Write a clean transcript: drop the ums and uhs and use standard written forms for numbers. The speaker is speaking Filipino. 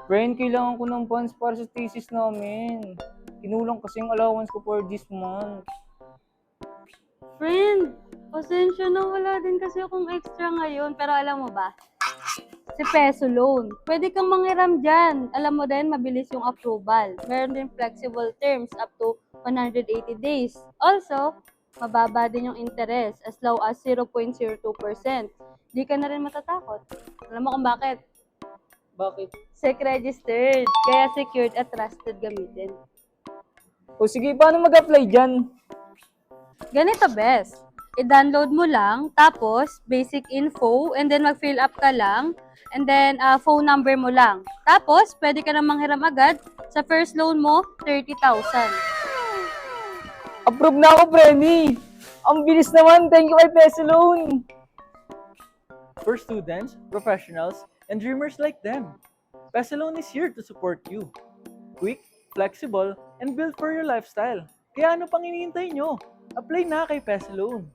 Friend, kailangan ko ng funds para sa thesis namin. Kinulang kasi yung allowance ko for this month. Friend, pasensya na, wala din kasi akong extra ngayon. Pero alam mo ba, si Peso Loan, pwede kang manghiram dyan. Alam mo din, mabilis yung approval. Meron din flexible terms up to 180 days. Also, mababa din yung interest as low as 0.02%. Di ka na rin matatakot. Alam mo kung bakit? Bakit? SEC-registered, kaya secured at trusted gamitin. O sige, paano mag-apply dyan? Ganito, best. I-download mo lang, tapos basic info, and then mag-fill up ka lang, and then phone number mo lang. Tapos, pwede ka na manghiram agad. Sa first loan mo, 30,000. Approve na ako, Frenny! Ang bilis naman! Thank you kay Peso Loan! For students, professionals, and dreamers like them, Pesalone is here to support you. Quick, flexible, and built for your lifestyle. Kaya ano pang hinihintay nyo? Apply na kay Pesalone.